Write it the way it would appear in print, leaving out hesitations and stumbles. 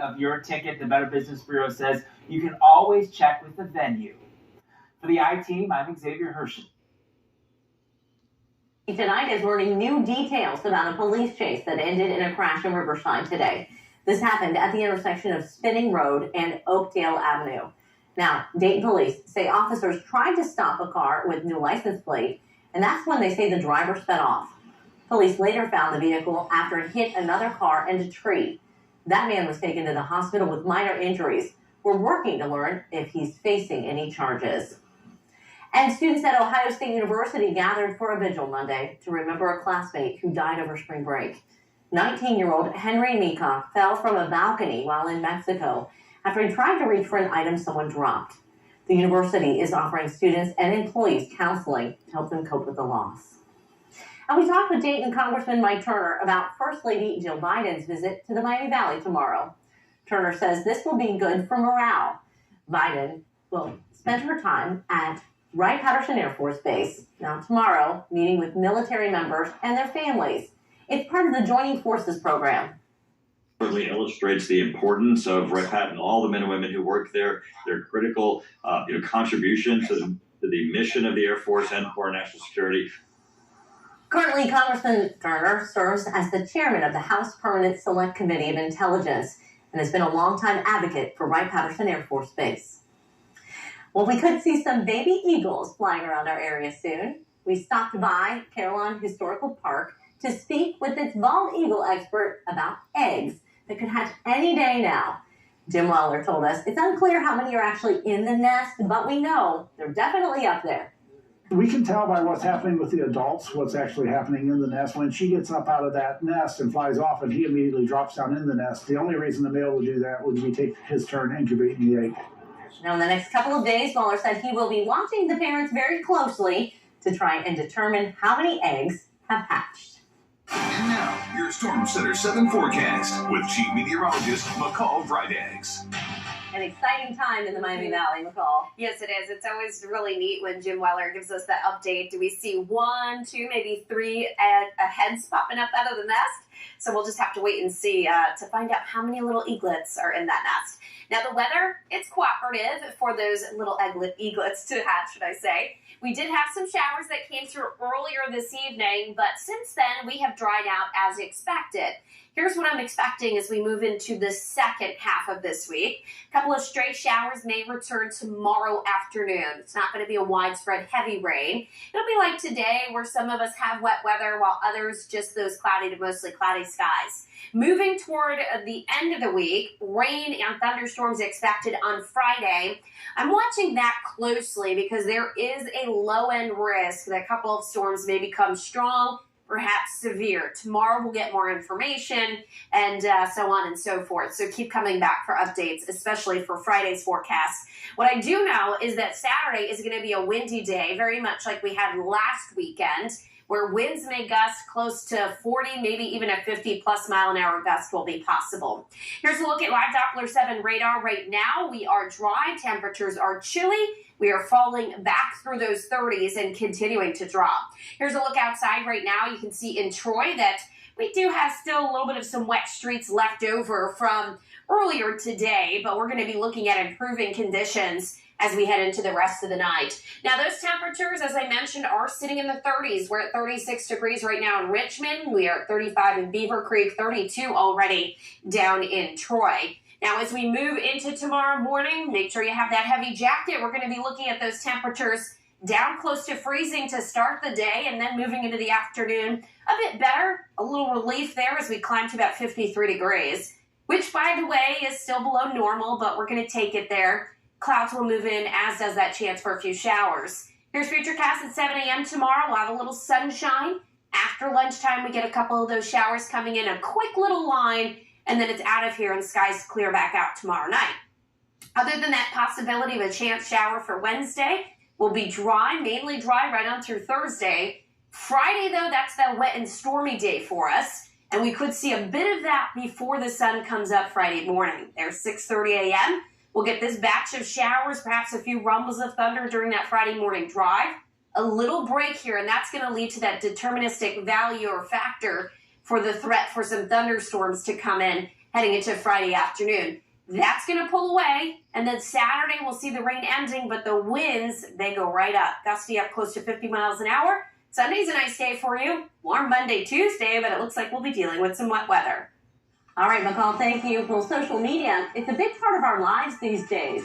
of your ticket, the Better Business Bureau says you can always check with the venue. For the I-Team, I'm Xavier Hershey. Tonight is learning new details about a police chase that ended in a crash in Riverside today. This happened at the intersection of Spinning Road and Oakdale Avenue. Now, Dayton police say officers tried to stop a car with new license plate, and that's when they say the driver sped off. Police later found the vehicle after it hit another car and a tree. That man was taken to the hospital with minor injuries. We're working to learn if he's facing any charges. And students at Ohio State University gathered for a vigil Monday to remember a classmate who died over spring break. 19-year-old Henry Mika fell from a balcony while in Mexico after he tried to reach for an item someone dropped. The university is offering students and employees counseling to help them cope with the loss. And we talked with Dayton Congressman Mike Turner about First Lady Jill Biden's visit to the Miami Valley tomorrow. Turner says this will be good for morale. Biden will spend her time at Wright-Patterson Air Force Base. Now tomorrow, meeting with military members and their families. It's part of the Joining Forces program. It really illustrates the importance of Wright-Patterson, all the men and women who work there, their critical contribution to the mission of the Air Force and for our national security. Currently, Congressman Turner serves as the chairman of the House Permanent Select Committee of Intelligence and has been a longtime advocate for Wright-Patterson Air Force Base. Well, we could see some baby eagles flying around our area soon. We stopped by Carillon Historical Park to speak with its bald eagle expert about eggs that could hatch any day now. Jim Weller told us it's unclear how many are actually in the nest, but we know they're definitely up there. We can tell by what's happening with the adults, what's actually happening in the nest. When she gets up out of that nest and flies off and he immediately drops down in the nest, the only reason the male would do that would be take his turn incubating the egg. Now, in the next couple of days, Mueller said he will be watching the parents very closely to try and determine how many eggs have hatched. And now, your Storm Center 7 forecast with Chief Meteorologist McCall Vrydaghs. An exciting time in the Miami Valley, McCall. Yes, it is. It's always really neat when Jim Weller gives us that update. Do we see 1, 2, maybe 3 heads popping up out of the nest? So we'll just have to wait and see to find out how many little eaglets are in that nest. Now, the weather, it's cooperative for those little eaglets to hatch, should I say. We did have some showers that came through earlier this evening, but since then, we have dried out as expected. Here's what I'm expecting as we move into the second half of this week. A couple of stray showers may return tomorrow afternoon. It's not going to be a widespread heavy rain. It'll be like today where some of us have wet weather while others just those cloudy to mostly cloudy skies. Moving toward the end of the week, rain and thunderstorms expected on Friday. I'm watching that closely because there is a low-end risk that a couple of storms may become strong, perhaps severe. Tomorrow we'll get more information and so on and so forth. So keep coming back for updates, especially for Friday's forecast. What I do know is that Saturday is going to be a windy day, very much like we had last weekend, where winds may gust close to 40, maybe even a 50-plus mile-an-hour gust will be possible. Here's a look at live Doppler 7 radar. Right now, we are dry. Temperatures are chilly. We are falling back through those 30s and continuing to drop. Here's a look outside right now. You can see in Troy that we do have still a little bit of some wet streets left over from earlier today, but we're going to be looking at improving conditions as we head into the rest of the night. Now, those temperatures, as I mentioned, are sitting in the 30s. We're at 36 degrees right now in Richmond. We are at 35 in Beaver Creek, 32 already down in Troy. Now, as we move into tomorrow morning, make sure you have that heavy jacket. We're going to be looking at those temperatures down close to freezing to start the day, and then moving into the afternoon, a bit better, a little relief there as we climb to about 53 degrees, which, by the way, is still below normal, but we're going to take it there. Clouds will move in, as does that chance for a few showers. Here's Futurecast at 7 a.m. tomorrow. We'll have a little sunshine. After lunchtime, we get a couple of those showers coming in, a quick little line, and then it's out of here and skies clear back out tomorrow night. Other than that possibility of a chance shower for Wednesday, will be dry, mainly dry right on through Thursday. Friday, though, that's that wet and stormy day for us, and we could see a bit of that before the sun comes up Friday morning. There's 6:30 a.m. We'll get this batch of showers, perhaps a few rumbles of thunder during that Friday morning drive. A little break here, and that's going to lead to that deterministic value or factor for the threat for some thunderstorms to come in heading into Friday afternoon. That's going to pull away, and then Saturday we'll see the rain ending, but the winds, they go right up. Gusty up close to 50 miles an hour. Sunday's a nice day for you. Warm Monday, Tuesday, but it looks like we'll be dealing with some wet weather. All right, McCall, thank you. Well, social media, it's a big part of our lives these days.